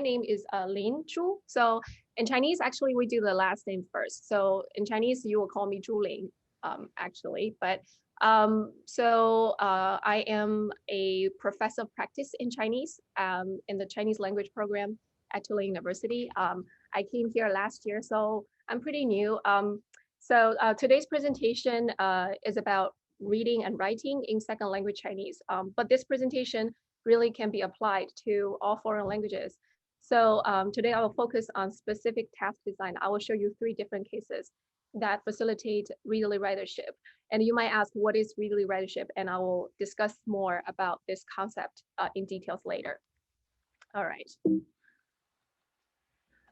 name is Lin Zhu. So in Chinese, actually, we do the last name first. So in Chinese, you will call me Zhu Ling, actually. But I am a professor of practice in Chinese in the Chinese language program at Tulane University. I came here last year, so I'm pretty new. Today's presentation is about reading and writing in second language Chinese. But this presentation really can be applied to all foreign languages. So today I will focus on specific task design. I will show you 3 different cases that facilitate readerly writership. And you might ask, what is readerly writership? And I will discuss more about this concept in details later. All right.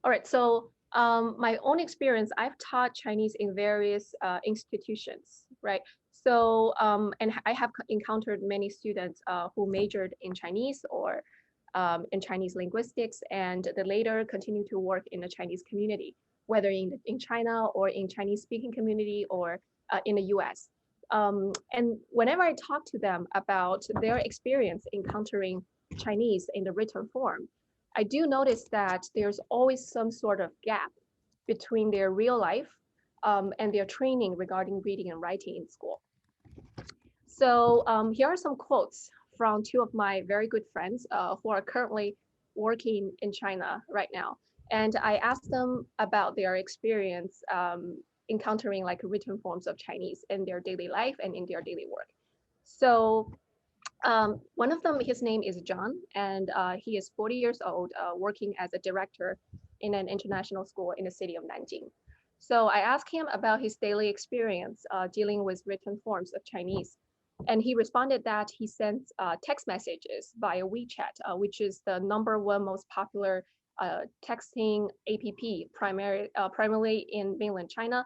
All right, so my own experience, I've taught Chinese in various institutions, right? So, and I have encountered many students who majored in Chinese or in Chinese linguistics, and they later continue to work in the Chinese community, whether in China or in Chinese speaking community or in the US. And whenever I talk to them about their experience encountering Chinese in the written form, I do notice that there's always some sort of gap between their real life and their training regarding reading and writing in school. So here are some quotes from 2 of my very good friends who are currently working in China right now. And I asked them about their experience encountering like written forms of Chinese in their daily life and in their daily work. So one of them, his name is John, and he is 40 years old, working as a director in an international school in the city of Nanjing. So I asked him about his daily experience dealing with written forms of Chinese. And he responded that he sends text messages via WeChat, which is the #1 most popular texting app, primarily in mainland China.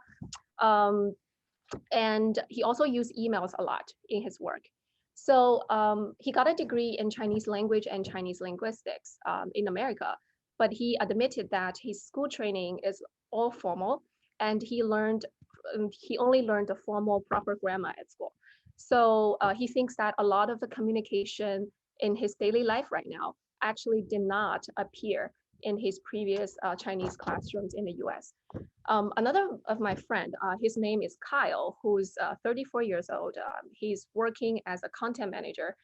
And he also used emails a lot in his work. So he got a degree in Chinese language and Chinese linguistics in America, but he admitted that his school training is all formal, and he only learned the formal proper grammar at school. So he thinks that a lot of the communication in his daily life right now actually did not appear in his previous Chinese classrooms in the US. Another of my friend, his name is Kyle, who's 34 years old. He's working as a content manager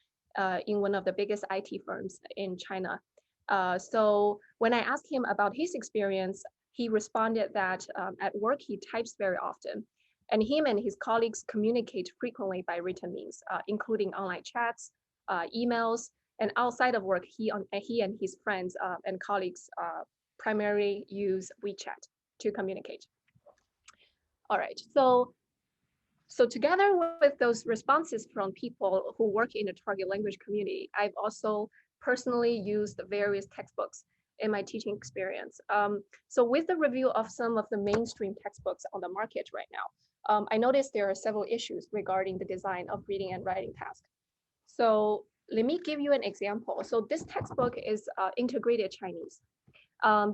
in one of the biggest IT firms in China. So when I asked him about his experience, he responded that at work he types very often, and him and his colleagues communicate frequently by written means, including online chats, emails, and outside of work, he and his friends and colleagues primarily use WeChat to communicate. All right, so together with those responses from people who work in the target language community, I've also personally used various textbooks in my teaching experience. So with the review of some of the mainstream textbooks on the market right now, I noticed there are several issues regarding the design of reading and writing tasks. So let me give you an example. So this textbook is integrated Chinese.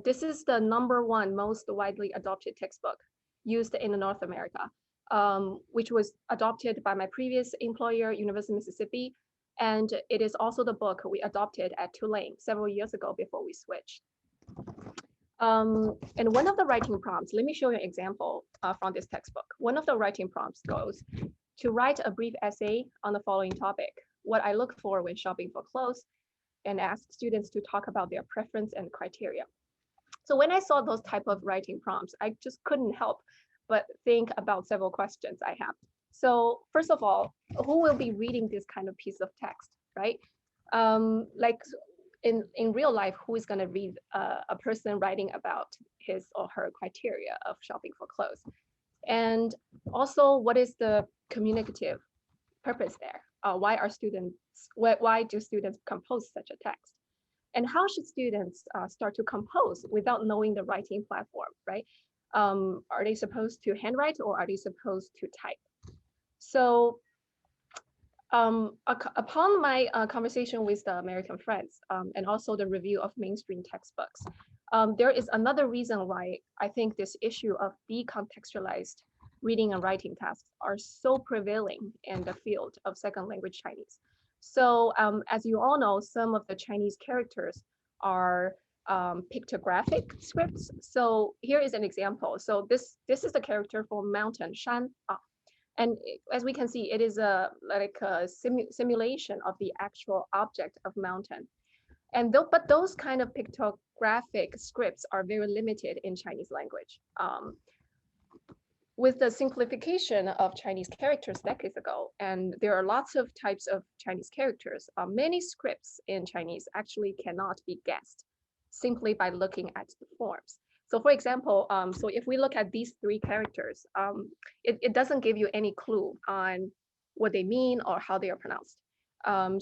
This is the #1 most widely adopted textbook used in North America, which was adopted by my previous employer, University of Mississippi. And it is also the book we adopted at Tulane several years ago before we switched. And one of the writing prompts, let me show you an example from this textbook. One of the writing prompts goes to write a brief essay on the following topic: what I look for when shopping for clothes, and ask students to talk about their preference and criteria. So when I saw those type of writing prompts, I just couldn't help but think about several questions I have. So first of all, who will be reading this kind of piece of text, right? Like in real life, who is going to read a person writing about his or her criteria of shopping for clothes? And also, what is the communicative purpose there? Why do students compose such a text? And how should students start to compose without knowing the writing platform, right? Are they supposed to handwrite or are they supposed to type? So upon my conversation with the American friends and also the review of mainstream textbooks, there is another reason why I think this issue of decontextualized reading and writing tasks are so prevailing in the field of second language Chinese. So as you all know, some of the Chinese characters are pictographic scripts. So here is an example. So this is the character for mountain, shan. And as we can see, it is like a simulation of the actual object of mountain. And but those kind of pictographic scripts are very limited in Chinese language. With the simplification of Chinese characters decades ago, and there are lots of types of Chinese characters, many scripts in Chinese actually cannot be guessed simply by looking at the forms. So for example, so if we look at these three characters, it doesn't give you any clue on what they mean or how they are pronounced.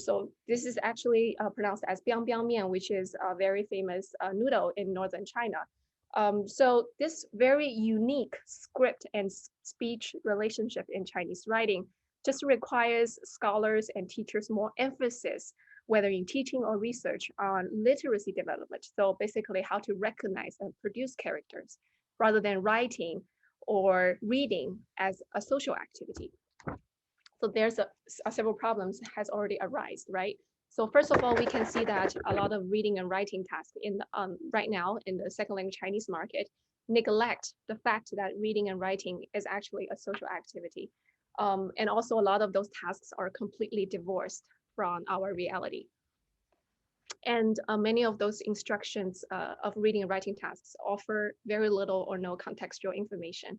So this is actually pronounced as biang biang mian, which is a very famous noodle in northern China. So this very unique script and speech relationship in Chinese writing just requires scholars and teachers more emphasis, whether in teaching or research, on literacy development. So basically how to recognize and produce characters rather than writing or reading as a social activity. So there's several problems has already arisen, right? So first of all, we can see that a lot of reading and writing tasks in right now in the second language Chinese market neglect the fact that reading and writing is actually a social activity. And also a lot of those tasks are completely divorced from our reality. And many of those instructions of reading and writing tasks offer very little or no contextual information.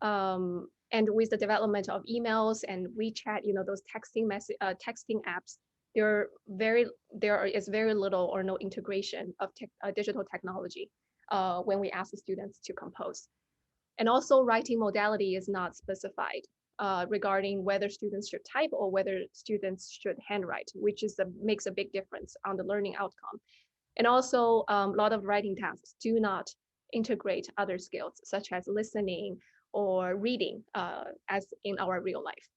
And with the development of emails and WeChat, those texting apps, there is very little or no integration of digital technology when we ask the students to compose. And also writing modality is not specified regarding whether students should type or whether students should handwrite, which makes a big difference on the learning outcome. And also a lot of writing tasks do not integrate other skills such as listening or reading as in our real life.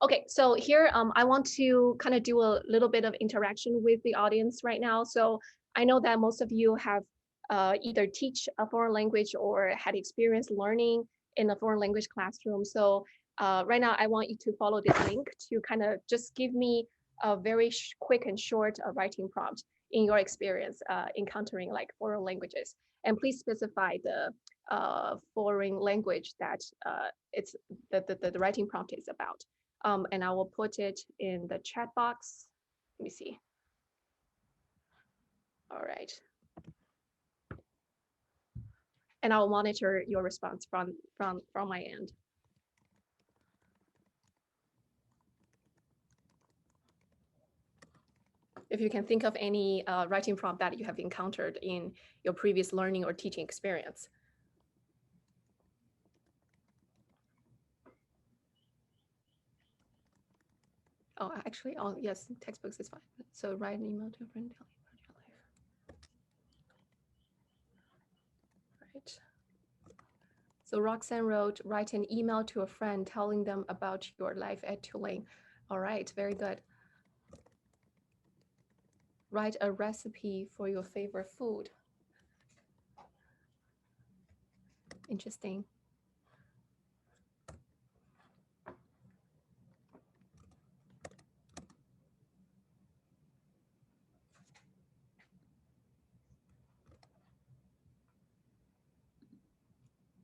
Okay, so here I want to kind of do a little bit of interaction with the audience right now. So I know that most of you have either teach a foreign language or had experience learning in a foreign language classroom. So right now I want you to follow this link to kind of just give me a very quick and short writing prompt in your experience encountering like foreign languages. And please specify the foreign language that it's the writing prompt is about. And I will put it in the chat box. Let me see. All right. And I'll monitor your response from my end. If you can think of any writing prompt that you have encountered in your previous learning or teaching experience. Oh, actually, oh yes, textbooks is fine. So write an email to a friend, tell you about your life. Right. So Roxanne wrote, write an email to a friend telling them about your life at Tulane. All right, very good. Write a recipe for your favorite food. Interesting.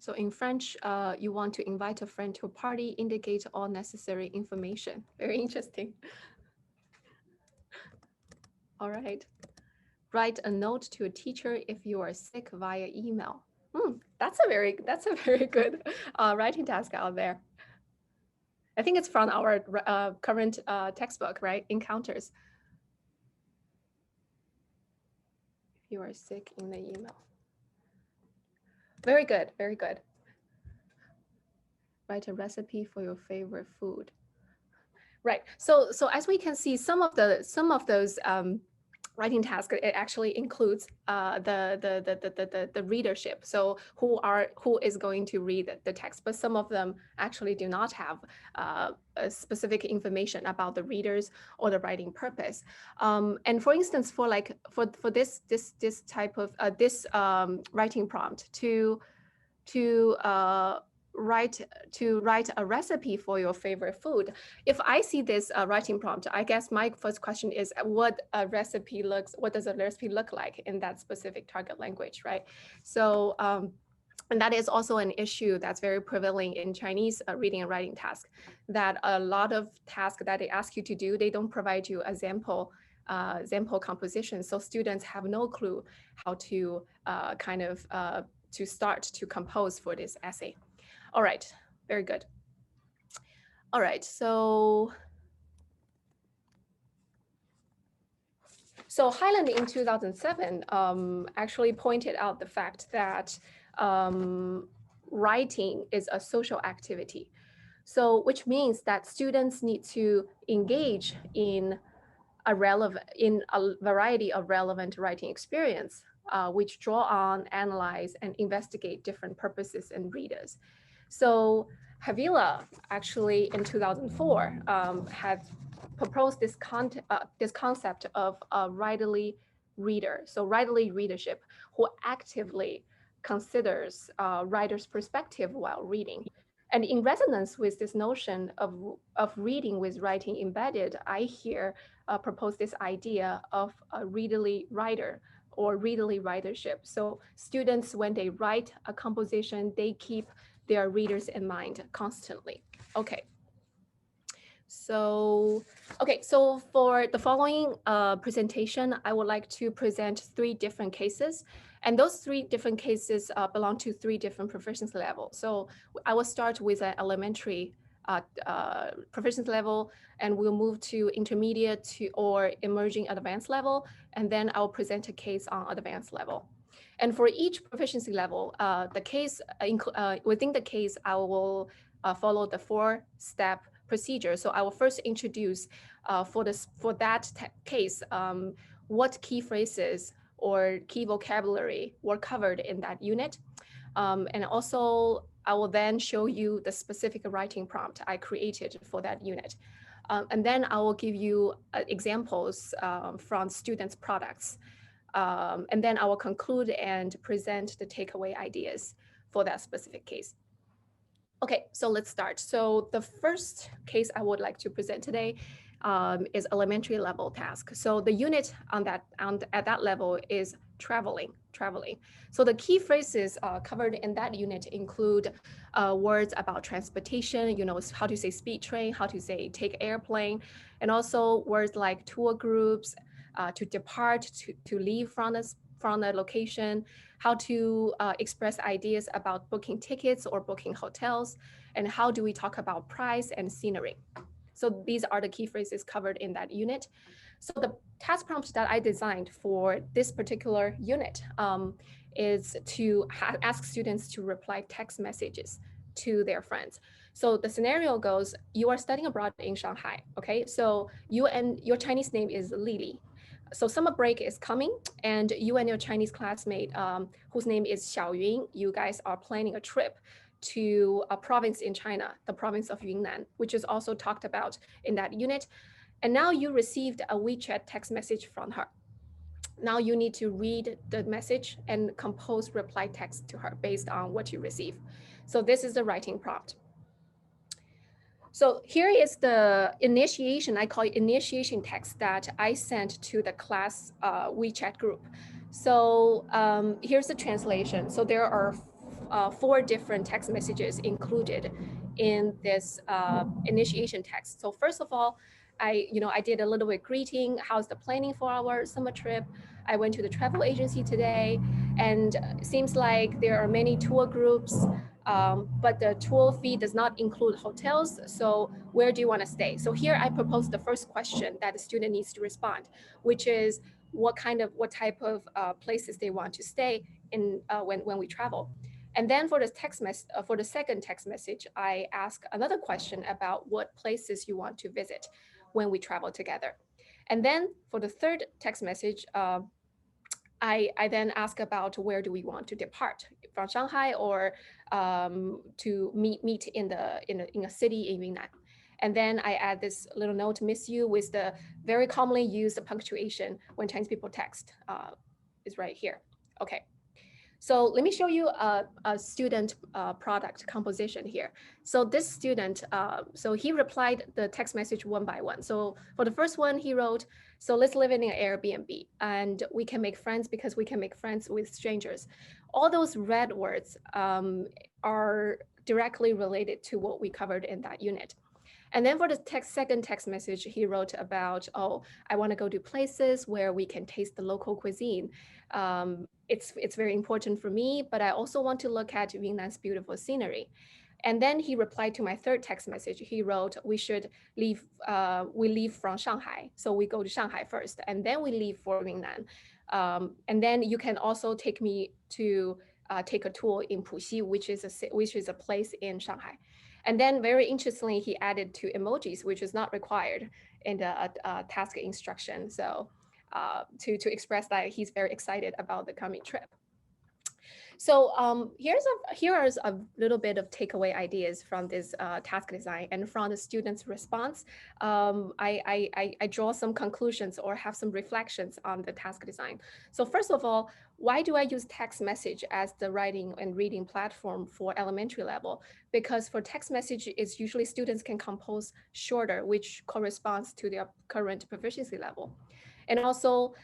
So in French, you want to invite a friend to a party, indicate all necessary information. Very interesting. All right. Write a note to a teacher if you are sick via email. That's a very good writing task out there. I think it's from our current textbook, right? Encounters. If you are sick in the email. Very good, very good. Write a recipe for your favorite food. Right. So as we can see, some of those writing tasks, it actually includes the readership. So who is going to read the text, but some of them actually do not have specific information about the readers or the writing purpose. And for instance, for this type of writing prompt to write a recipe for your favorite food. If I see this writing prompt, I guess my first question is what does a recipe look like in that specific target language, right? So and that is also an issue that's very prevailing in Chinese reading and writing tasks, that a lot of tasks that they ask you to do, they don't provide you a sample composition. So students have no clue how to to start to compose for this essay. All right, very good. All right, so Highland in 2007 actually pointed out the fact that writing is a social activity. So which means that students need to engage in a variety of relevant writing experience, which draw on, analyze, and investigate different purposes and readers. So Havila actually in 2004 had proposed this concept of a writerly reader. So writerly readership, who actively considers writer's perspective while reading. And in resonance with this notion of reading with writing embedded, I here propose this idea of a readerly writer or readerly writership. So students, when they write a composition, they keep their readers in mind constantly. Okay. So, okay, so for the following presentation, I would like to present 3 different cases. And those 3 different cases belong to 3 different proficiency levels. So I will start with an elementary proficiency level, and we'll move to intermediate or emerging advanced level. And then I'll present a case on advanced level. And for each proficiency level, within the case, I will follow the 4-step procedure. So I will first introduce for that case, what key phrases or key vocabulary were covered in that unit. And also, I will then show you the specific writing prompt I created for that unit. And then I will give you examples from students' products. And then I will conclude and present the takeaway ideas for that specific case. Okay, so let's start. So the first case I would like to present today is elementary level task. So the unit at that level is traveling. So the key phrases covered in that unit include words about transportation, how to say speed train, how to say take airplane, and also words like tour groups, to depart, to leave from the location, how to express ideas about booking tickets or booking hotels, and how do we talk about price and scenery. So these are the key phrases covered in that unit. So the task prompt that I designed for this particular unit is to ask students to reply text messages to their friends. So the scenario goes, you are studying abroad in Shanghai, okay? So you and your Chinese name is Lily. So summer break is coming, and you and your Chinese classmate, whose name is Xiaoyun, you guys are planning a trip to a province in China, the province of Yunnan, which is also talked about in that unit. And now you received a WeChat text message from her. Now you need to read the message and compose reply text to her based on what you receive. So this is the writing prompt. So here is the initiation, I call it initiation text that I sent to the class WeChat group. So here's the translation. So there are 4 different text messages included in this initiation text. So first of all, I did a little bit greeting. How's the planning for our summer trip? I went to the travel agency today, and it seems like there are many tour groups, but the tour fee does not include hotels. So where do you want to stay? So here I propose the first question that the student needs to respond, which is what type of places they want to stay in when we travel. And then for the second text message, I ask another question about what places you want to visit when we travel together. And then for the third text message, I then ask about where do we want to depart from Shanghai, or to meet in a city in Yunnan. And then I add this little note, miss you, with the very commonly used punctuation when Chinese people text, is right here. Okay. So let me show you a student product composition here. So this student, so he replied the text message one by one. So for the first one, he wrote, so let's live in an Airbnb and we can make friends because we can make friends with strangers. All those red words are directly related to what we covered in that unit. And then for the second text message, he wrote about, oh, I want to go to places where we can taste the local cuisine. It's very important for me, but I also want to look at Yunnan's beautiful scenery. And then he replied to my third text message. He wrote, we should leave, we leave from Shanghai. So we go to Shanghai first, and then we leave for Yunnan. And then you can also take me to take a tour in Puxi, which is a place in Shanghai. And then very interestingly, he added two emojis, which is not required in the task instruction. So to express that he's very excited about the coming trip. So here are a little bit of takeaway ideas from this task design and from the students' response. I draw some conclusions or have some reflections on the task design. So first of all, why do I use text message as the writing and reading platform for elementary level? Because for text message, it's usually students can compose shorter, which corresponds to their current proficiency level. And also,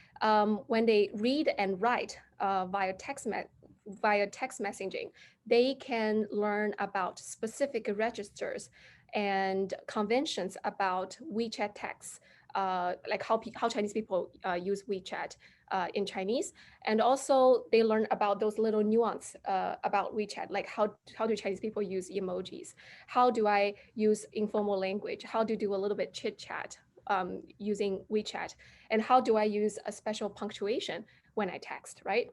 when they read and write via text messaging, they can learn about specific registers and conventions about WeChat text, like how Chinese people use WeChat in Chinese. And also they learn about those little nuance about WeChat, like how do Chinese people use emojis? How do I use informal language? How to do a little bit chit chat using WeChat? And how do I use a special punctuation when I text, right?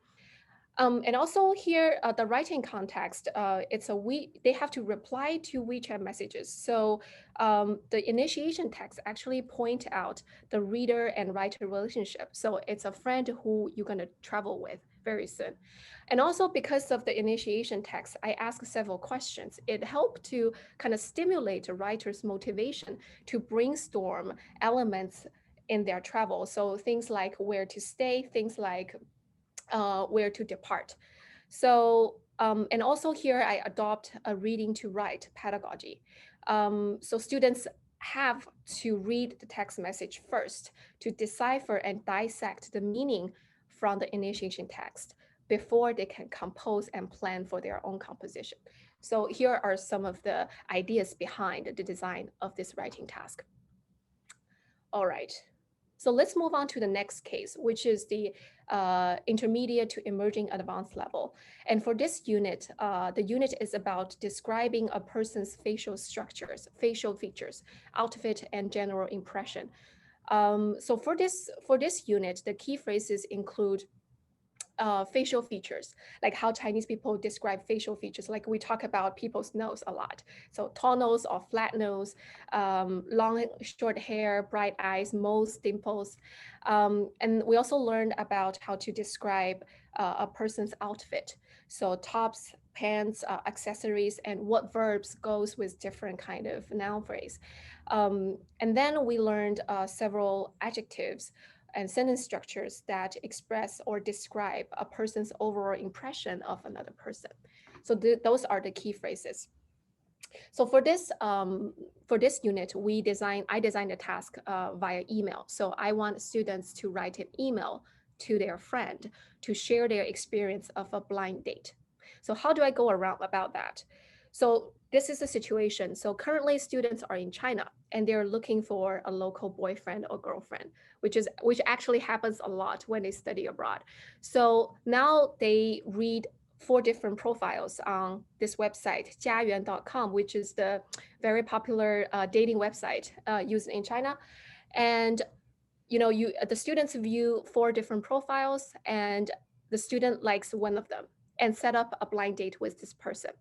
And also here, the writing context, they have to reply to WeChat messages. So the initiation text actually point out the reader and writer relationship. So it's a friend who you're gonna travel with very soon. And also because of the initiation text, I ask several questions. It helped to kind of stimulate a writer's motivation to brainstorm elements in their travel. So things like where to stay, things like where to depart. So, and also here I adopt a reading to write pedagogy. So students have to read the text message first to decipher and dissect the meaning from the initiation text before they can compose and plan for their own composition. So here are some of the ideas behind the design of this writing task. All right. So let's move on to the next case, which is the intermediate to emerging advanced level. And for this unit, the unit is about describing a person's facial structures, facial features, outfit, and general impression. So for this unit, the key phrases include facial features, like how Chinese people describe facial features. Like we talk about people's nose a lot. So tall nose or flat nose, long, short hair, bright eyes, moles, dimples. And we also learned about how to describe a person's outfit. So tops, pants, accessories, and what verbs goes with different kind of noun phrase. And then we learned several adjectives and sentence structures that express or describe a person's overall impression of another person. So those are the key phrases. So for this unit, I designed a task via email. So I want students to write an email to their friend to share their experience of a blind date. So how do I go around about that? So this is a situation. So currently students are in China and they're looking for a local boyfriend or girlfriend, which actually happens a lot when they study abroad. So now they read 4 different profiles on this website, jiayuan.com, which is the very popular dating website used in China. And the students view 4 different profiles and the student likes one of them and set up a blind date with this person.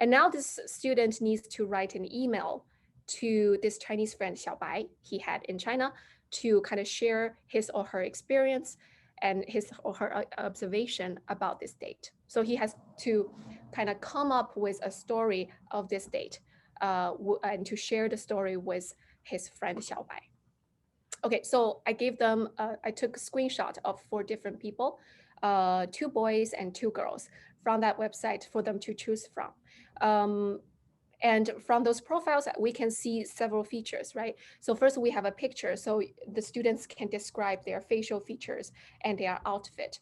And now this student needs to write an email to this Chinese friend Xiaobai he had in China to kind of share his or her experience and his or her observation about this date. So he has to kind of come up with a story of this date and to share the story with his friend Xiaobai. Okay, so I took a screenshot of 4 different people 2 boys and 2 girls from that website for them to choose from. Um, and from those profiles, we can see several features, right? So first we have a picture. So the students can describe their facial features and their outfit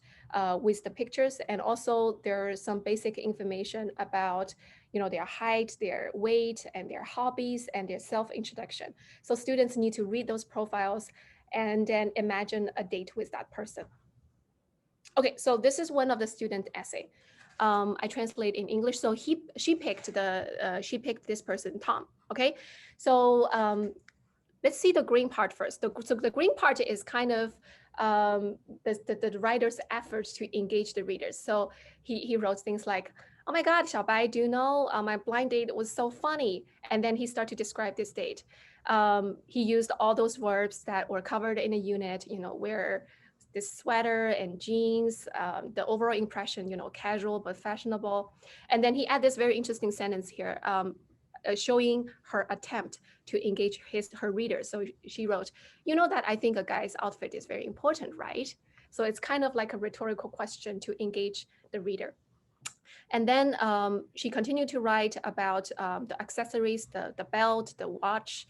with the pictures. And also there's some basic information about, their height, their weight, and their hobbies, and their self-introduction. So students need to read those profiles and then imagine a date with that person. Okay, so this is one of the student essay. I translate in English. So she picked this person, Tom. Okay, so let's see the green part first. So the green part is kind of the writer's efforts to engage the readers. So he wrote things like, "Oh my God, Xiaobai, do you know my blind date was so funny?" And then he started to describe this date. He used all those verbs that were covered in a unit, where this sweater and jeans, the overall impression, casual but fashionable. And then he had this very interesting sentence here, showing her attempt to engage her readers. So she wrote, "You know that I think a guy's outfit is very important, right?" So it's kind of like a rhetorical question to engage the reader. And then she continued to write about the accessories, the belt, the watch,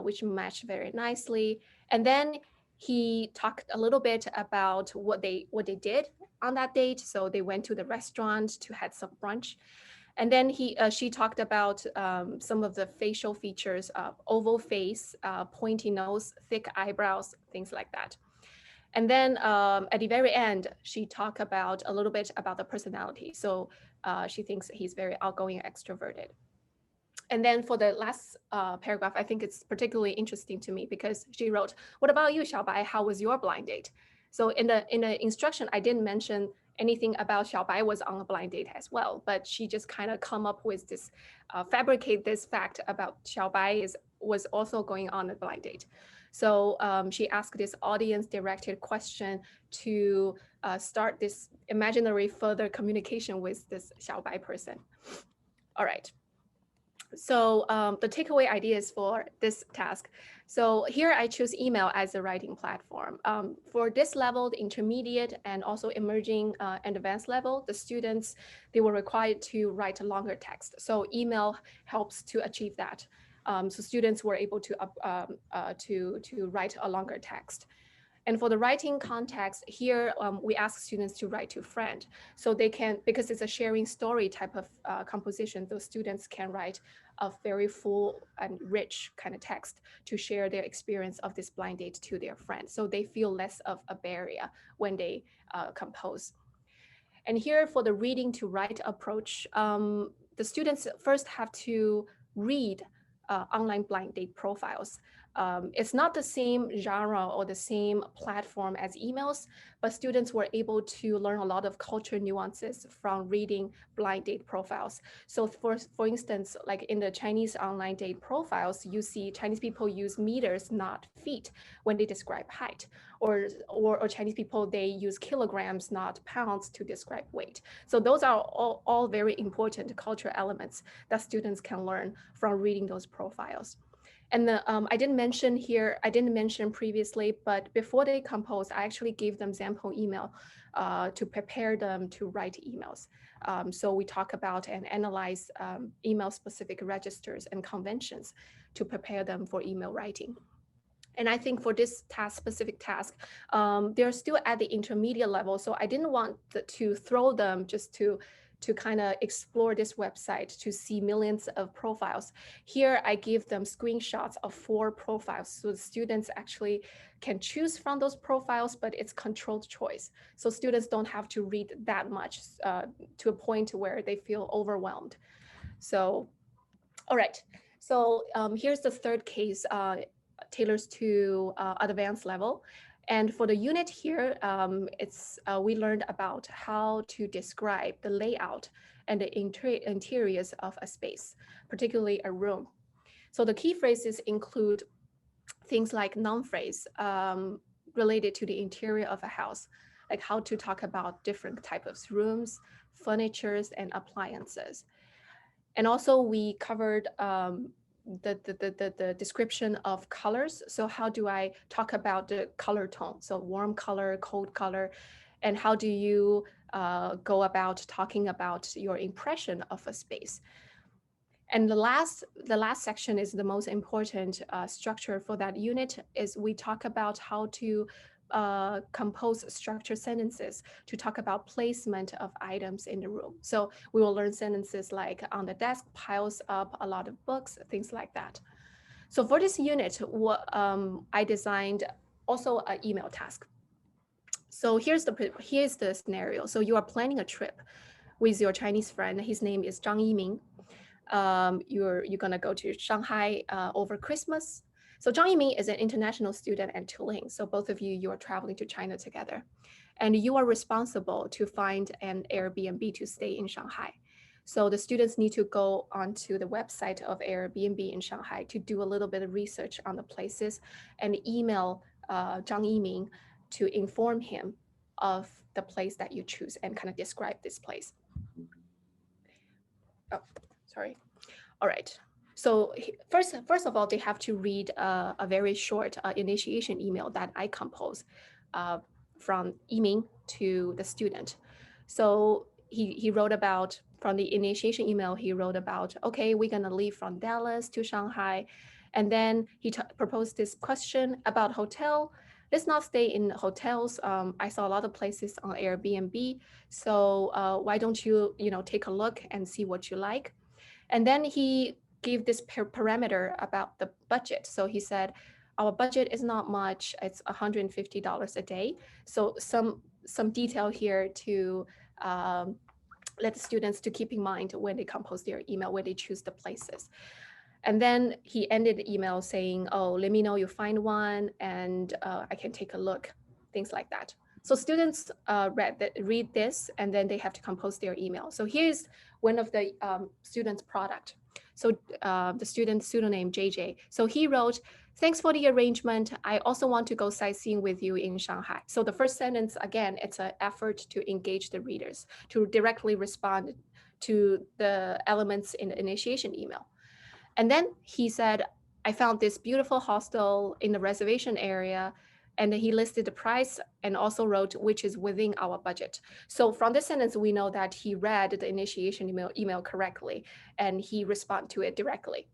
which matched very nicely. And then he talked a little bit about what they did on that date. So they went to the restaurant to have some brunch. And then she talked about some of the facial features of oval face, pointy nose, thick eyebrows, things like that. And then at the very end, she talked about a little bit about the personality. So she thinks he's very outgoing and extroverted. And then for the last paragraph, I think it's particularly interesting to me because she wrote, "What about you, Xiaobai? How was your blind date?" So in the instruction, I didn't mention anything about Xiaobai was on a blind date as well, but she just kind of come up with this, fabricate this fact about Xiaobai was also going on a blind date. So she asked this audience-directed question to start this imaginary further communication with this Xiaobai person. All right. So the takeaway ideas for this task. So here I choose email as a writing platform. For this level, the intermediate and also emerging and advanced level, the students, they were required to write a longer text. So email helps to achieve that. So students were able to write a longer text. And for the writing context, here we ask students to write to a friend. So they can, because it's a sharing story type of composition, those students can write a very full and rich kind of text to share their experience of this blind date to their friends. So they feel less of a barrier when they compose. And here for the reading to write approach, the students first have to read online blind date profiles. It's not the same genre or the same platform as emails, but students were able to learn a lot of culture nuances from reading blind date profiles. So for instance, like in the Chinese online date profiles, you see Chinese people use meters, not feet, when they describe height, or Chinese people, they use kilograms, not pounds to describe weight. So those are all very important cultural elements that students can learn from reading those profiles. And I didn't mention previously, but before they compose, I actually gave them sample email to prepare them to write emails. So we talk about and analyze email specific registers and conventions to prepare them for email writing. And I think for this specific task, they're still at the intermediate level. So I didn't want to throw them just to kind of explore this website to see millions of profiles. Here, I give them screenshots of 4 profiles. So the students actually can choose from those profiles, but it's controlled choice. So students don't have to read that much to a point where they feel overwhelmed. So, all right. So here's the third case, tailors to advanced level. And for the unit here, we learned about how to describe the layout and the interiors of a space, particularly a room. So the key phrases include things like noun phrase related to the interior of a house, like how to talk about different types of rooms, furnitures, and appliances. And also we covered the description of colors. So how do I talk about the color tone? So warm color, cold color. and how do you go about talking about your impression of a space. And the last section is the most important structure for that unit is we talk about how to compose structured sentences to talk about placement of items in the room. So we will learn sentences like on the desk piles up a lot of books, things like that. So for this unit, I designed also an email task. So here's the scenario. So you are planning a trip with your Chinese friend. His name is Zhang Yiming. You're gonna go to Shanghai over Christmas. So Zhang Yiming is an international student at Tulane. So both of you are traveling to China together, and you are responsible to find an Airbnb to stay in Shanghai. So the students need to go onto the website of Airbnb in Shanghai to do a little bit of research on the places and email Zhang Yiming to inform him of the place that you choose and kind of describe this place. Oh, sorry. All right. So first of all, they have to read a very short initiation email that I composed from Yiming to the student. So he wrote about, from the initiation email, he wrote about, okay, we're gonna leave from Dallas to Shanghai. And then he proposed this question about hotel. Let's not stay in hotels. I saw a lot of places on Airbnb. So why don't you, take a look and see what you like? And then he gave this parameter about the budget. So he said, our budget is not much. It's $150 a day. So some detail here to let the students to keep in mind when they compose their email, when they choose the places. And then he ended the email saying, oh, let me know you find one and I can take a look, things like that. So students read this and then they have to compose their email. So here's one of the students' product. So the student pseudonym JJ. So he wrote, thanks for the arrangement. I also want to go sightseeing with you in Shanghai. So the first sentence, again, it's an effort to engage the readers, to directly respond to the elements in the initiation email. And then he said, I found this beautiful hostel in the reservation area. And then he listed the price and also wrote, which is within our budget. So from this sentence, we know that he read the initiation email correctly and he responded to it directly.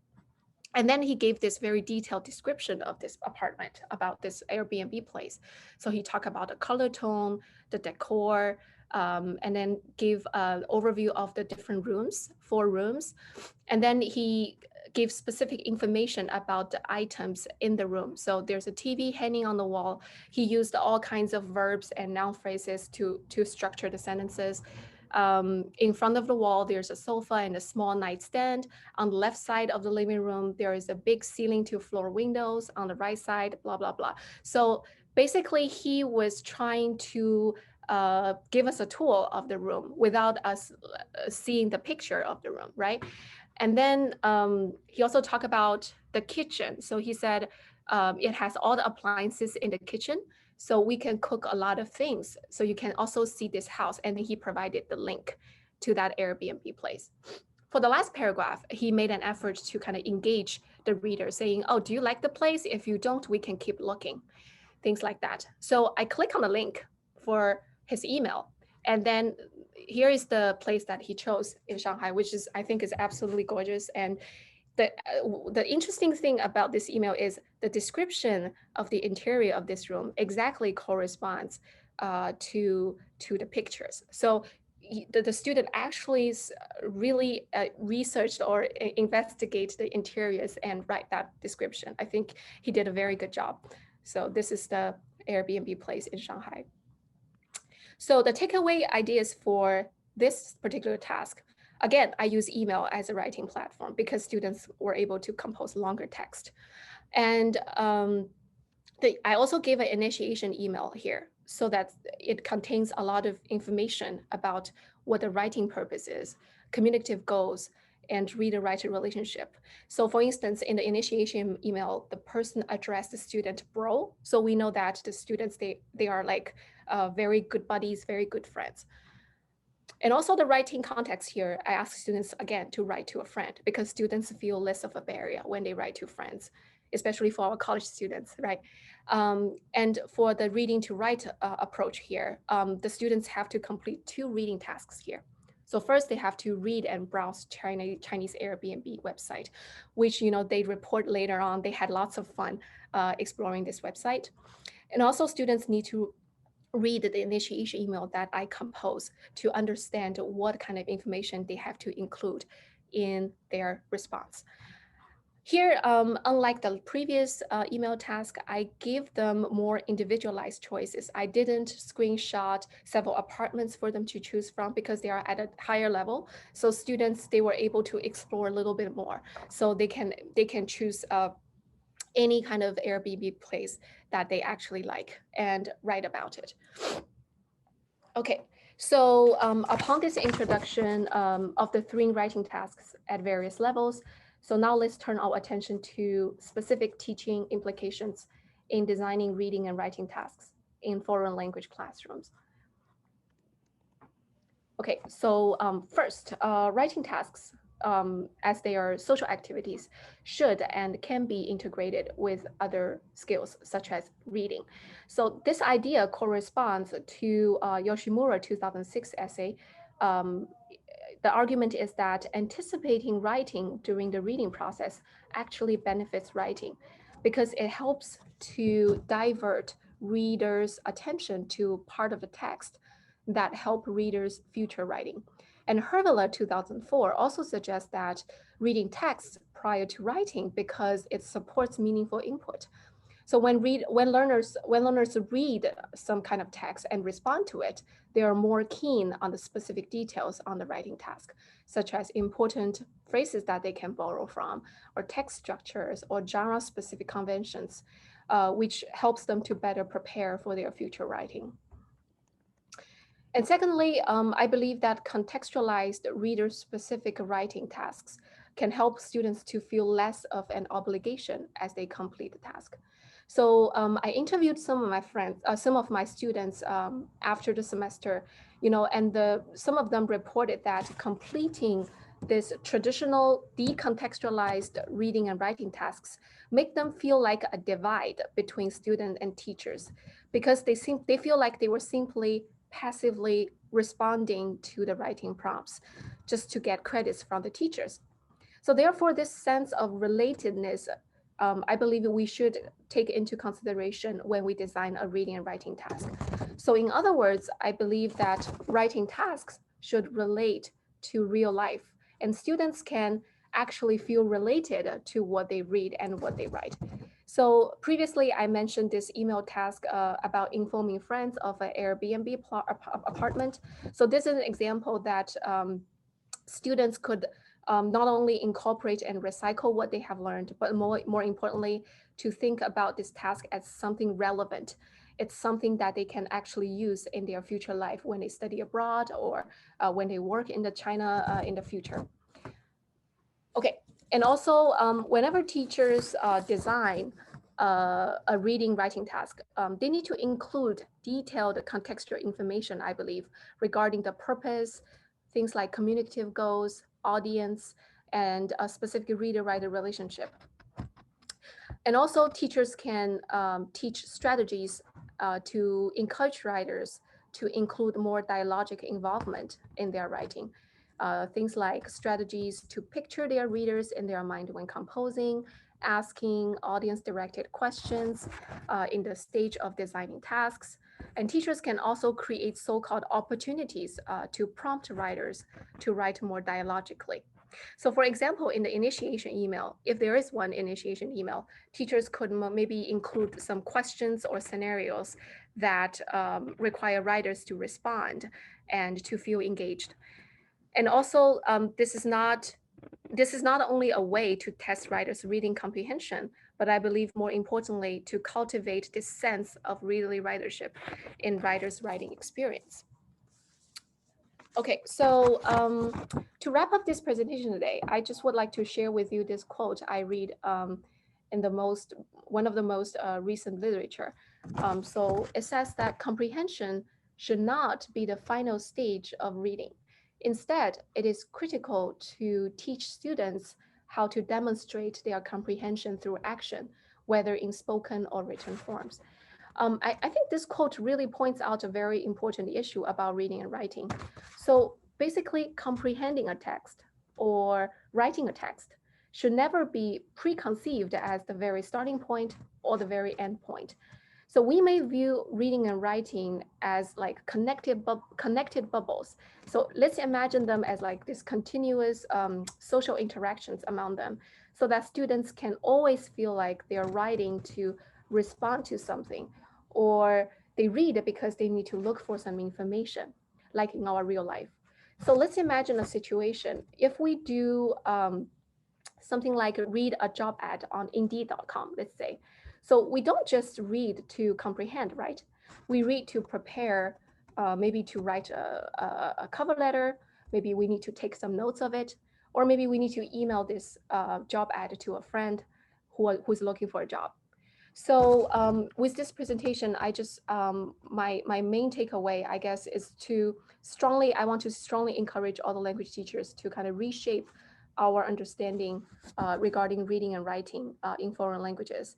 And then he gave this very detailed description of this apartment, about this Airbnb place. So he talked about the color tone, the decor, and then gave an overview of the different rooms, 4 rooms. And then he gave specific information about the items in the room. So there's a TV hanging on the wall. He used all kinds of verbs and noun phrases to structure the sentences. In front of the wall, there's a sofa and a small nightstand. On the left side of the living room, there is a big ceiling to floor windows. On the right side, blah, blah, blah. So basically, he was trying to give us a tour of the room without us seeing the picture of the room, right? And then he also talked about the kitchen. So he said it has all the appliances in the kitchen, so we can cook a lot of things. So you can also see this house. And then he provided the link to that Airbnb place. For the last paragraph, he made an effort to kind of engage the reader saying, oh, do you like the place? If you don't, we can keep looking, things like that. So I click on the link for his email. And then here is the place that he chose in Shanghai, which is, I think, is absolutely gorgeous. And the interesting thing about this email is the description of the interior of this room exactly corresponds to the pictures. So the student actually really researched or investigate the interiors and write that description. I think he did a very good job. So this is the Airbnb place in Shanghai. So the takeaway ideas for this particular task, again, I use email as a writing platform because students were able to compose longer text. And I also gave an initiation email here so that it contains a lot of information about what the writing purpose is, communicative goals, and reader-writer relationship. So for instance, in the initiation email, the person addressed the student bro. So we know that the students, they are like very good buddies, very good friends. And also the writing context here, I ask students again to write to a friend because students feel less of a barrier when they write to friends. especially for our college students, right? And for the reading to write approach here, the students have to complete 2 reading tasks here. So first, they have to read and browse Chinese Airbnb website, which they report later on. They had lots of fun exploring this website. And also, students need to read the initiation email that I compose to understand what kind of information they have to include in their response. Here, unlike the previous email task, I give them more individualized choices. I didn't screenshot several apartments for them to choose from because they are at a higher level. So students, they were able to explore a little bit more. So they can choose any kind of Airbnb place that they actually like and write about it. Okay, so upon this introduction of the 3 writing tasks at various levels, so now let's turn our attention to specific teaching implications in designing reading and writing tasks in foreign language classrooms. Okay, so first, writing tasks, as they are social activities, should and can be integrated with other skills such as reading. So this idea corresponds to Yoshimura 2006 essay. Um, the argument is that anticipating writing during the reading process actually benefits writing because it helps to divert readers' attention to part of the text that help readers' future writing. And Hervela 2004 also suggests that reading text prior to writing because it supports meaningful input. So when learners read some kind of text and respond to it, they are more keen on the specific details on the writing task, such as important phrases that they can borrow from, or text structures, or genre-specific conventions, which helps them to better prepare for their future writing. And secondly, I believe that contextualized reader-specific writing tasks can help students to feel less of an obligation as they complete the task. So I interviewed some of my friends, some of my students after the semester, and some of them reported that completing this traditional decontextualized reading and writing tasks make them feel like a divide between students and teachers because they feel like they were simply passively responding to the writing prompts just to get credits from the teachers. So therefore, this sense of relatedness, I believe we should take into consideration when we design a reading and writing task. So in other words, I believe that writing tasks should relate to real life, and students can actually feel related to what they read and what they write. So previously, I mentioned this email task about informing friends of an Airbnb apartment. So this is an example that students could not only incorporate and recycle what they have learned, but more importantly, to think about this task as something relevant. It's something that they can actually use in their future life when they study abroad or when they work in China in the future. Okay, and also whenever teachers design a reading writing task, they need to include detailed contextual information, I believe, regarding the purpose, things like communicative goals, audience, and a specific reader-writer relationship. And also teachers can teach strategies to encourage writers to include more dialogic involvement in their writing. Things like strategies to picture their readers in their mind when composing, asking audience-directed questions in the stage of designing tasks. And teachers can also create so-called opportunities to prompt writers to write more dialogically. So for example, in the initiation email, if there is one initiation email, teachers could maybe include some questions or scenarios that require writers to respond and to feel engaged. And also, this is not only a way to test writers' reading comprehension, but I believe more importantly, to cultivate this sense of readerly writership in writers' writing experience. Okay, so to wrap up this presentation today, I just would like to share with you this quote I read in one of the most recent literature. So it says that comprehension should not be the final stage of reading. Instead, it is critical to teach students how to demonstrate their comprehension through action, whether in spoken or written forms. I think this quote really points out a very important issue about reading and writing. So basically, comprehending a text or writing a text should never be preconceived as the very starting point or the very end point. So we may view reading and writing as like connected bubbles. So let's imagine them as like this continuous social interactions among them, so that students can always feel like they're writing to respond to something, or they read because they need to look for some information, like in our real life. So let's imagine a situation. If we do something like read a job ad on Indeed.com, let's say. So we don't just read to comprehend, right? We read to prepare, maybe to write a cover letter. Maybe we need to take some notes of it, or maybe we need to email this job ad to a friend who's looking for a job. So with this presentation, I just my main takeaway, I guess, is to I want to strongly encourage all the language teachers to kind of reshape our understanding regarding reading and writing in foreign languages.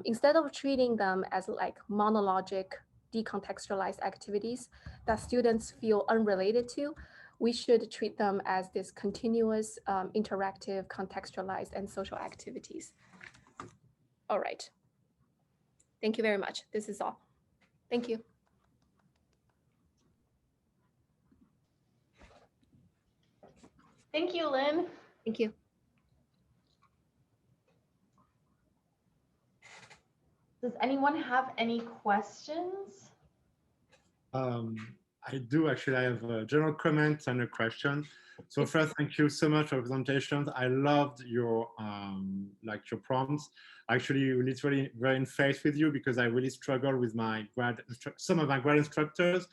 Instead of treating them as like monologic, decontextualized activities that students feel unrelated to, we should treat them as this continuous, interactive, contextualized, and social activities. All right. Thank you very much. This is all. Thank you. Thank you, Lynn. Thank you. Does anyone have any questions? I do actually. I have a general comment and a question. So first, thank you so much for the presentations. I loved your your prompts. Actually, literally very in faith with you, because I really struggle with some of my grad instructors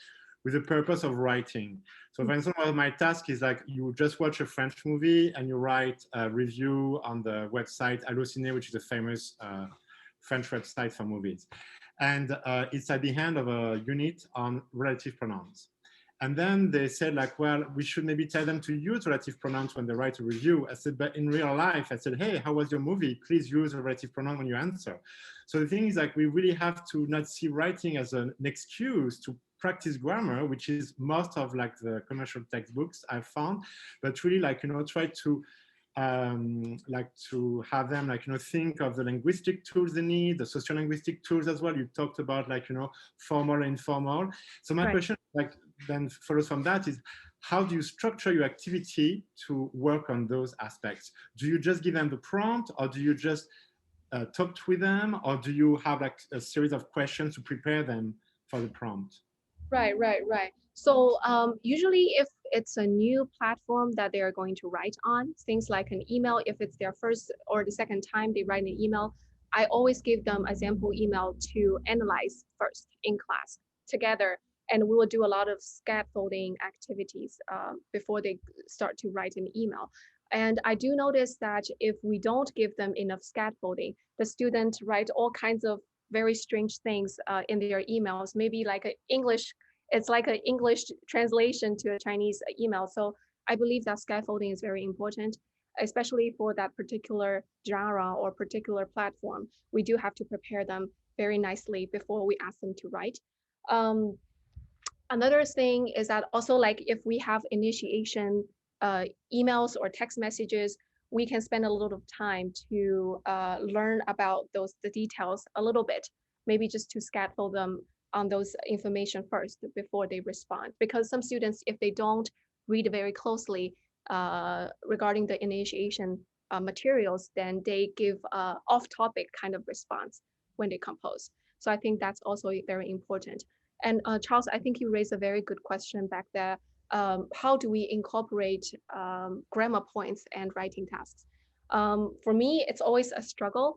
with the purpose of writing. So for instance, one of my tasks is like you just watch a French movie and you write a review on the website Allociné, which is a famous French website for movies. And it's at the end of a unit on relative pronouns. And then they said like, well, we should maybe tell them to use relative pronouns when they write a review. I said, but in real life, I said, hey, how was your movie? Please use a relative pronoun when you answer. So the thing is like, we really have to not see writing as an excuse to practice grammar, which is most of like the commercial textbooks I've found, but really like, try to have them think of the linguistic tools they need, the sociolinguistic tools as well. You talked about formal and informal. So my question then follows from that is, how do you structure your activity to work on those aspects? Do you just give them the prompt, or do you just talk with them, or do you have like a series of questions to prepare them for the prompt? Right. So usually if it's a new platform that they are going to write on, things like an email, if it's their first or the second time they write an email, I always give them a sample email to analyze first in class together. And we will do a lot of scaffolding activities before they start to write an email. And I do notice that if we don't give them enough scaffolding, the students write all kinds of very strange things in their emails, maybe like it's like an English translation to a Chinese email. So I believe that scaffolding is very important, especially for that particular genre or particular platform. We do have to prepare them very nicely before we ask them to write. Another thing is that also like if we have initiation emails or text messages, we can spend a little time to learn about the details a little bit, maybe just to scaffold them on those information first before they respond. Because some students, if they don't read very closely regarding the initiation materials, then they give off-topic kind of response when they compose. So I think that's also very important. And Charles, I think you raised a very good question back there. How do we incorporate grammar points and writing tasks? For me, it's always a struggle.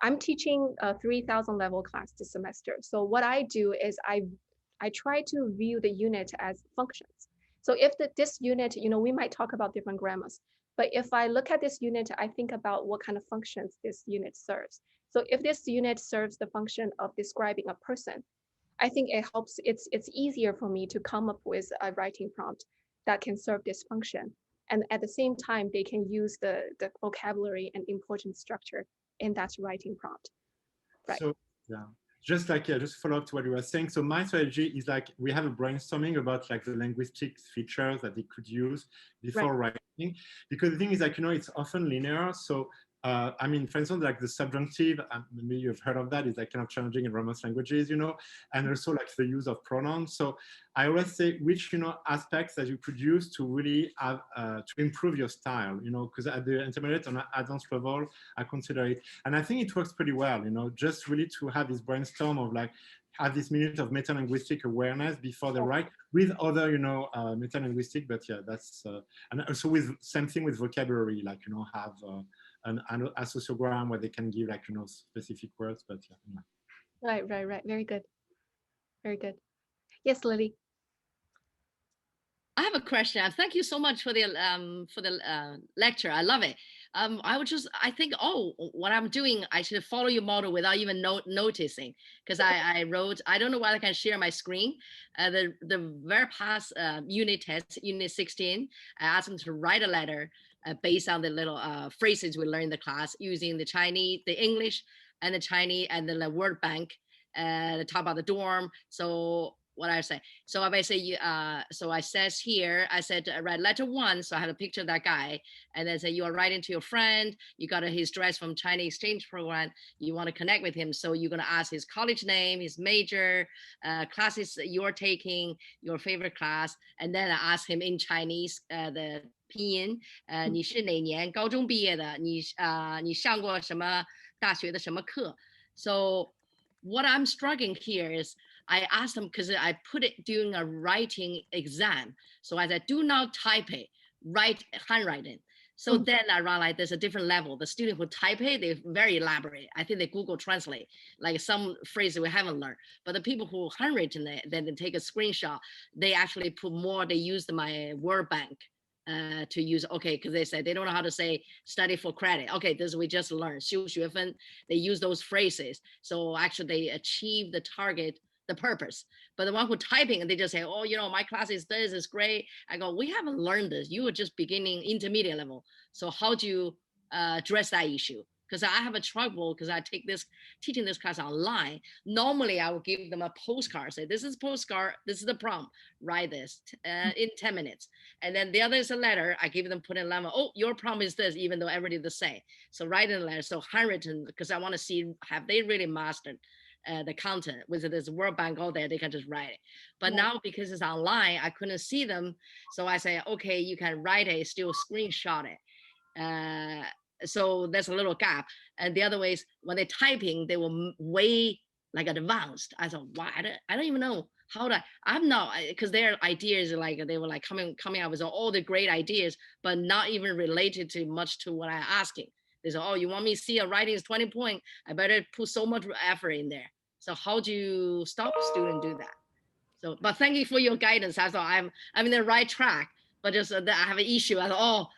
I'm teaching a 3,000 level class this semester. So what I do is I try to view the unit as functions. So if this unit, we might talk about different grammars, but if I look at this unit, I think about what kind of functions this unit serves. So if this unit serves the function of describing a person, I think it helps. It's easier for me to come up with a writing prompt that can serve this function. And at the same time, they can use the vocabulary and important structure in that writing prompt. Right. So yeah, just like yeah, just follow up to what you were saying. So my strategy is like we have a brainstorming about like the linguistic features that they could use before writing, because the thing is like it's often linear. So I mean, for instance, like the subjunctive, maybe you've heard of that, is like kind of challenging in Romance languages, and also like the use of pronouns. So I always say which aspects that you could use to really have to improve your style, because at the intermediate and advanced level, I consider it, and I think it works pretty well, just really to have this brainstorm of like have this minute of meta-linguistic awareness before they write with other, meta-linguistic, but yeah, that's, and also with same thing with vocabulary, like, have an associogram where they can give like, specific words, but yeah. Right. Very good. Very good. Yes, Lily. I have a question. Thank you so much for the lecture. I love it. I think, what I'm doing, I should follow your model without even noticing, because I wrote, I don't know whether I can share my screen. The very past unit test, unit 16, I asked them to write a letter based on the little phrases we learned in the class using the Chinese, the English, and the Chinese, and the word bank, the top of the dorm. So what I say. So I say, so I says here, I said, write letter 1. So I have a picture of that guy. And then say, you are writing to your friend. You got his dress from Chinese exchange program. You want to connect with him. So you're going to ask his college name, his major, classes you're taking, your favorite class. And then I ask him in Chinese, the 拼音，你是哪年高中毕业的？你上过什么大学的什么课？ So what I'm struggling here is I asked them, because I put it during a writing exam. So I said, do not type it, write handwriting. So then I realized there's a different level. The student who type it, they're very elaborate. I think they Google Translate, like some phrases we haven't learned. But the people who handwritten it, then they take a screenshot, they actually put more, they used my word bank to use, because they said they don't know how to say study for credit. This we just learned, 修学分, they use those phrases. So actually they achieve the target, the purpose. But the one who typing, they just say, my class is this, is great. I go, we haven't learned this. You were just beginning intermediate level. So how do you address that issue? Because I have a trouble, because I teaching this class online. Normally I would give them a postcard, say, this is postcard, this is the prompt, write this in 10 minutes. And then the other is a letter, I give them, put in lemma, your prompt is this, even though everybody the same. So write in a letter, so handwritten, because I want to see, have they really mastered the content with this word bank all there, they can just write it. But now because it's online, I couldn't see them. So I say, you can write it, still screenshot it. So there's a little gap. And the other way is when they're typing, they were way like advanced. I thought, wow, I don't even know how to, I'm not, because their ideas, like they were like coming out with all the great ideas, but not even related to much to what I'm asking. They said, you want me to see a writing is 20 points? I better put so much effort in there. So how do you stop student do that? So, but thank you for your guidance. I thought I'm in the right track, but just that I have an issue. I thought,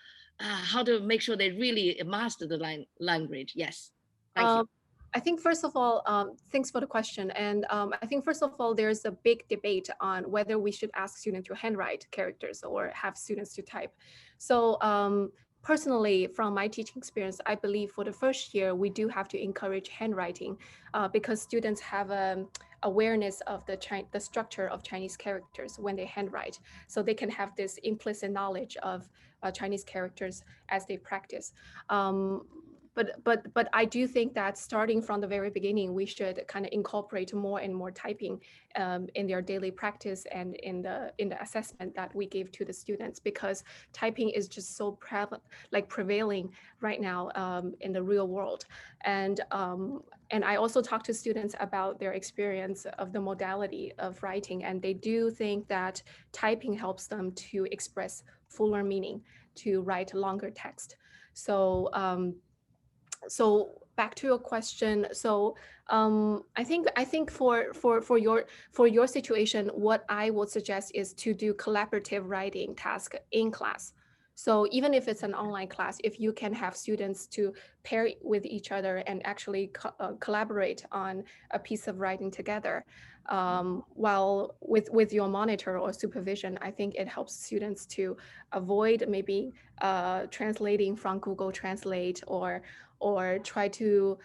how to make sure they really master the language. Yes, thank you. I think first of all, thanks for the question. And I think first of all, there's a big debate on whether we should ask students to handwrite characters or have students to type. So personally, from my teaching experience, I believe for the first year, we do have to encourage handwriting because students have awareness of the structure of Chinese characters when they handwrite. So they can have this implicit knowledge of Chinese characters as they practice. But I do think that starting from the very beginning, we should kind of incorporate more and more typing in their daily practice and in the assessment that we give to the students, because typing is just so prevailing right now in the real world. And I also talk to students about their experience of the modality of writing, and they do think that typing helps them to express fuller meaning, to write longer text. So so back to your question. So I think for your situation, what I would suggest is to do collaborative writing task in class. So even if it's an online class, if you can have students to pair with each other and actually collaborate on a piece of writing together, while with your monitor or supervision, I think it helps students to avoid maybe translating from Google Translate or try to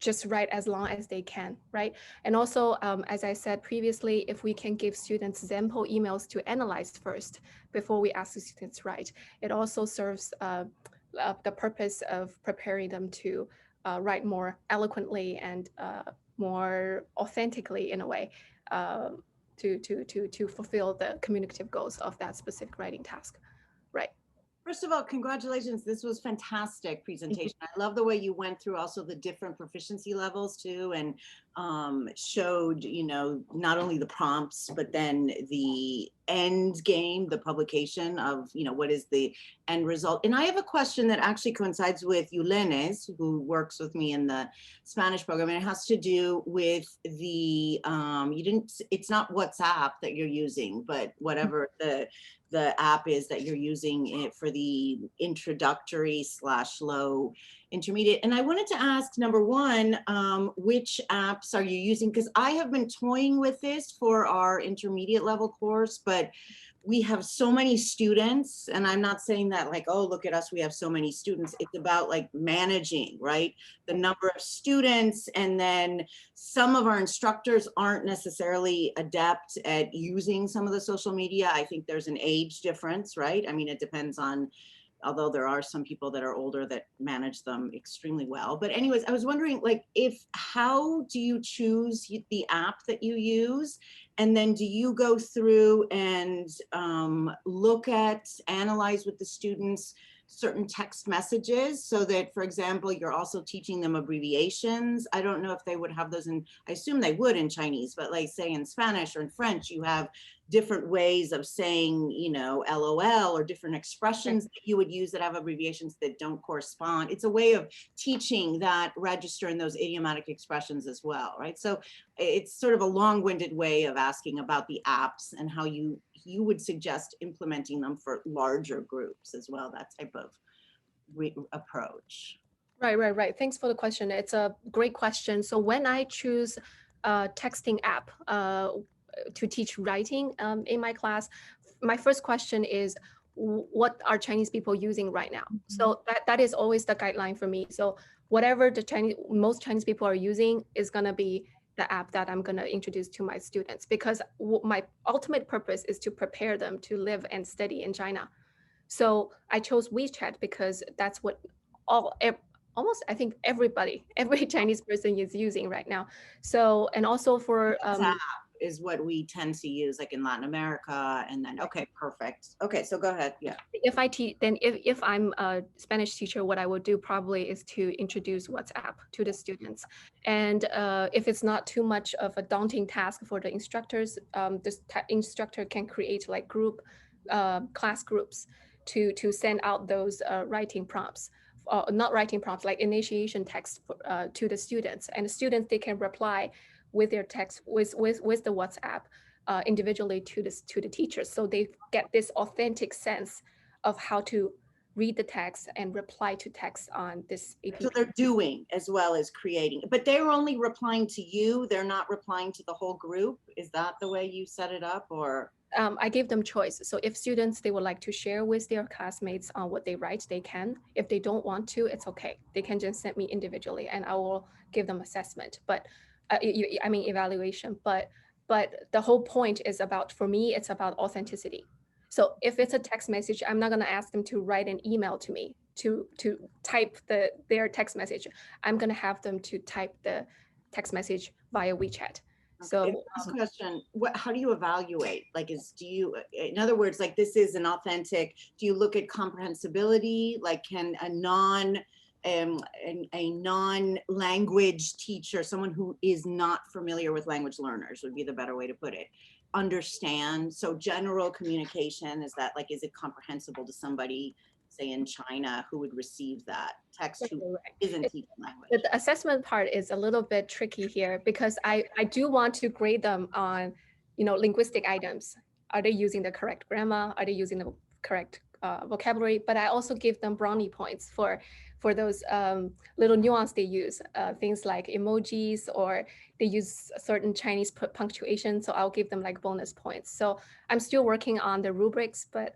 just write as long as they can, right? And also, as I said previously, if we can give students sample emails to analyze first before we ask the students to write, it also serves the purpose of preparing them to write more eloquently and more authentically in a way to fulfill the communicative goals of that specific writing task, right? First of all, congratulations. This was fantastic presentation. I love the way you went through also the different proficiency levels too, and showed, you know, not only the prompts, but then the end game, the publication of, you know, what is the end result. And I have a question that actually coincides with Yulenes, who works with me in the Spanish program, and it has to do with the, it's not WhatsApp that you're using, but whatever the app is that you're using it for the introductory / low intermediate. And I wanted to ask, number one, which apps are you using? Because I have been toying with this for our intermediate level course, but we have so many students, and I'm not saying that like, oh, look at us, we have so many students. It's about like managing, right? The number of students, and then some of our instructors aren't necessarily adept at using some of the social media. I think there's an age difference, right? I mean, it depends on, although there are some people that are older that manage them extremely well. But anyways, I was wondering, like, how do you choose the app that you use? And then do you go through and analyze with the students certain text messages so that, for example, you're also teaching them abbreviations? I don't know if they would have those in, I assume they would in Chinese, but like say in Spanish or in French, you have different ways of saying, you know, LOL, or different expressions that you would use that have abbreviations that don't correspond. It's a way of teaching that register in those idiomatic expressions as well, right? So it's sort of a long-winded way of asking about the apps and how you would suggest implementing them for larger groups as well, that type of approach. Right. Thanks for the question. It's a great question. So when I choose a texting app to teach writing in my class, my first question is, what are Chinese people using right now? So that is always the guideline for me. So whatever most Chinese people are using is going to be the app that I'm going to introduce to my students, because my ultimate purpose is to prepare them to live and study in China. So I chose WeChat because that's what almost I think every Chinese person is using right now. So, and also for WhatsApp is what we tend to use, like in Latin America, and then okay, perfect. Okay, so go ahead. Yeah. If I teach, then if I'm a Spanish teacher, what I would do probably is to introduce WhatsApp to the students. And if it's not too much of a daunting task for the instructors, this instructor can create like class groups to send out those writing prompts. Not writing prompts, like initiation text to the students, and the students, they can reply with their text with the WhatsApp individually to the teachers, so they get this authentic sense of how to read the text and reply to text on this APP. So they're doing as well as creating, but they're only replying to you, they're not replying to the whole group. Is that the way you set it up? Or I give them choice. So if students, they would like to share with their classmates on what they write, they can. If they don't want to, it's okay. They can just send me individually and I will give them assessment, but I mean evaluation. But the whole point is about, for me, it's about authenticity. So if it's a text message, I'm not gonna ask them to write an email to me to type their text message. I'm gonna have them to type the text message via WeChat. So last question, how do you evaluate? Like, in other words, like this is an authentic, do you look at comprehensibility? Like, can a non-language teacher, someone who is not familiar with language learners would be the better way to put it, understand? So general communication, is it comprehensible to somebody, say in China, who would receive that text who isn't teaching language? The assessment part is a little bit tricky here, because I do want to grade them on, linguistic items. Are they using the correct grammar? Are they using the correct vocabulary, but I also give them brownie points for those little nuance they use, things like emojis, or they use certain Chinese punctuation. So I'll give them like bonus points. So I'm still working on the rubrics, but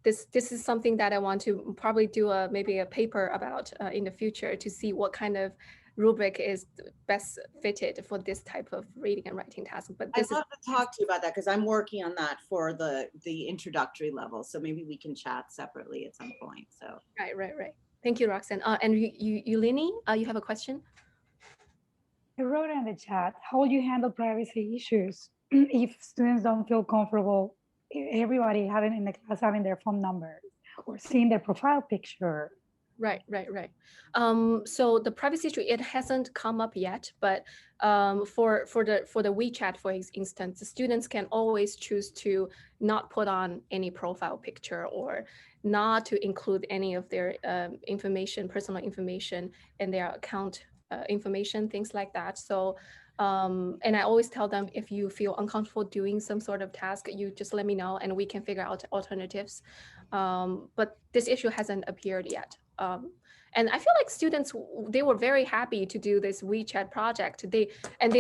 this is something that I want to probably do maybe a paper about in the future to see what kind of rubric is best fitted for this type of reading and writing task. But I'd this love to talk to you about that because I'm working on that for the introductory level. So maybe we can chat separately at some point. So right. Thank you, Roxanne. And Yulini, you have a question? I wrote in the chat, how will you handle privacy issues if students don't feel comfortable, everybody having in the class having their phone numbers or seeing their profile picture? Right. So the privacy issue, it hasn't come up yet, but for the WeChat, for instance, the students can always choose to not put on any profile picture or not to include any of their information, personal information in their account information, things like that. So and I always tell them, if you feel uncomfortable doing some sort of task, you just let me know and we can figure out alternatives. But this issue hasn't appeared yet. And I feel like students, they were very happy to do this WeChat project. They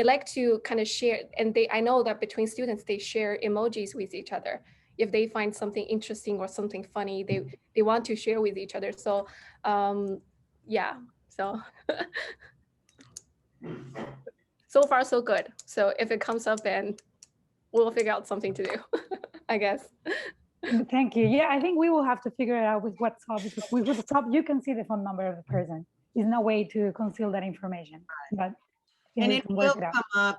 like to kind of share, and I know that between students, they share emojis with each other. If they find something interesting or something funny, they want to share with each other. So yeah, so so far so good. So if it comes up, then we'll figure out something to do, I guess. Thank you. Yeah, I think we will have to figure it out with WhatsApp, because with WhatsApp, you can see the phone number of the person. There's no way to conceal that information. But and it will come up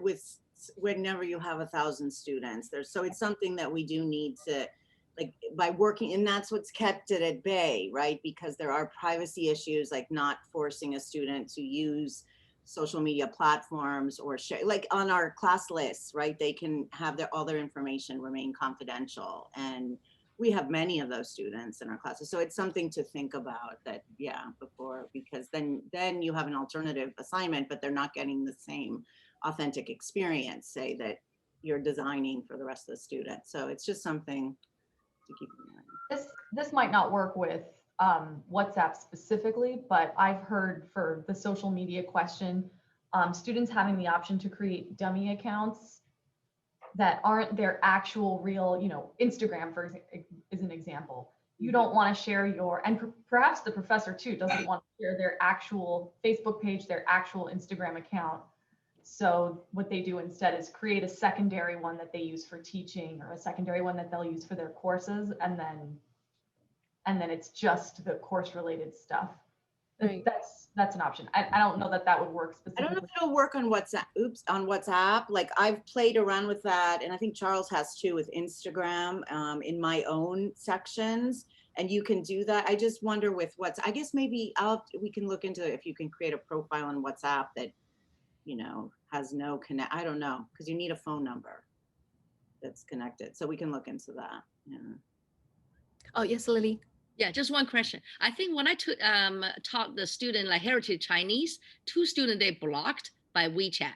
with whenever you have 1,000 students. So it's something that we do need to, like, by working, and that's what's kept it at bay, right? Because there are privacy issues, like not forcing a student to use social media platforms or share, like on our class lists, right? They can have all their information remain confidential. And we have many of those students in our classes. So it's something to think about that, yeah, before, because then you have an alternative assignment, but they're not getting the same authentic experience, say, that you're designing for the rest of the students. So it's just something to keep in mind. This might not work with WhatsApp specifically, but I've heard for the social media question, students having the option to create dummy accounts that aren't their actual real, Instagram is an example. You don't want to share and perhaps the professor too doesn't want to share their actual Facebook page, their actual Instagram account. So what they do instead is create a secondary one that they use for teaching, or a secondary one that they'll use for their courses, and then it's just the course related stuff. Right. That's an option. I don't know that would work specifically. I don't know if it'll work on WhatsApp. Like, I've played around with that, and I think Charles has too, with Instagram, in my own sections, and you can do that. I just wonder with I guess maybe we can look into if you can create a profile on WhatsApp that, has no connect. I don't know, because you need a phone number that's connected. So we can look into that. Yeah. Oh, yes, Lily. Yeah, just one question. I think when I taught the student like heritage Chinese, 2 students they blocked by WeChat.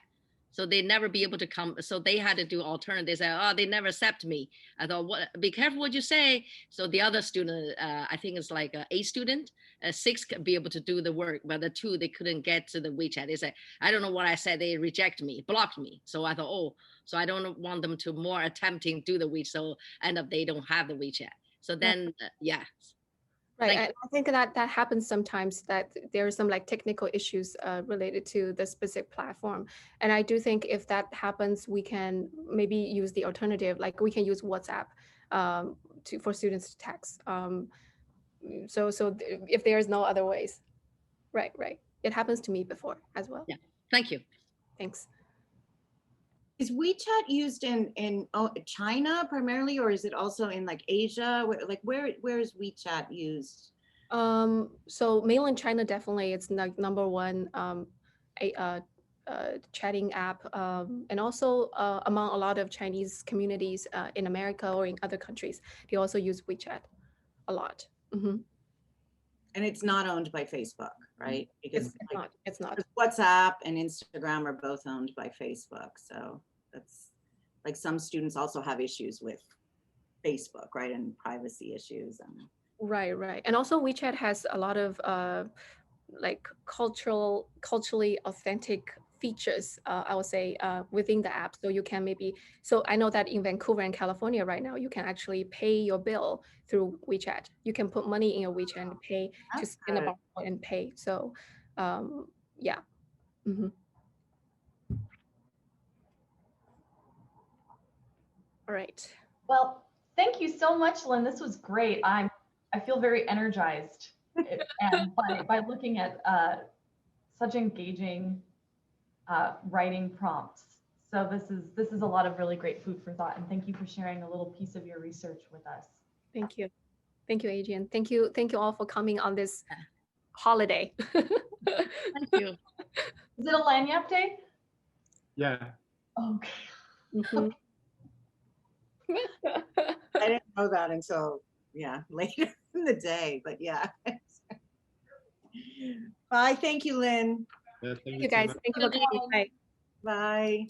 So they never be able to come. So they had to do alternative. They said, oh, they never accept me. I thought, be careful what you say. So the other student, I think it's like a student, 6 could be able to do the work, but the 2, they couldn't get to the WeChat. They said, I don't know what I said. They reject me, blocked me. So I thought, oh, so I don't want them to more attempting to do the WeChat. So end up they don't have the WeChat. So then, yeah. Right, I think that happens sometimes, that there are some like technical issues related to the specific platform. And I do think if that happens, we can maybe use the alternative, like we can use WhatsApp for students to text. So if there's no other ways, right. It happens to me before as well. Yeah, thank you. Thanks. Is WeChat used in China primarily, or is it also in like Asia? Where is WeChat used? So mainland China, definitely, it's like number one chatting app, and also among a lot of Chinese communities in America or in other countries, they also use WeChat a lot. Mm-hmm. And it's not owned by Facebook, right? Because it's not. WhatsApp and Instagram are both owned by Facebook. So that's like, some students also have issues with Facebook, right? And privacy issues. And Right, right. And also WeChat has a lot of like culturally authentic features, I would say, within the app. So you can maybe, so I know that in Vancouver and California right now, you can actually pay your bill through WeChat. You can put money in your WeChat and pay, to that's scan the good. barcode and pay. So yeah. Mhm. All right. Well, thank you so much, Lynn. This was great. I feel very energized and by looking at such engaging writing prompts. So this is a lot of really great food for thought. And thank you for sharing a little piece of your research with us. Thank you. Thank you, Adrian. Thank you all for coming on this Yeah. holiday. Thank you. Is it a Lanyap day? Yeah. Okay. Mhm. I didn't know that until, yeah, later in the day, but yeah. Bye. Thank you, Lynn. Yeah, Thank you guys. so much. Thank you for coming. Bye. Bye.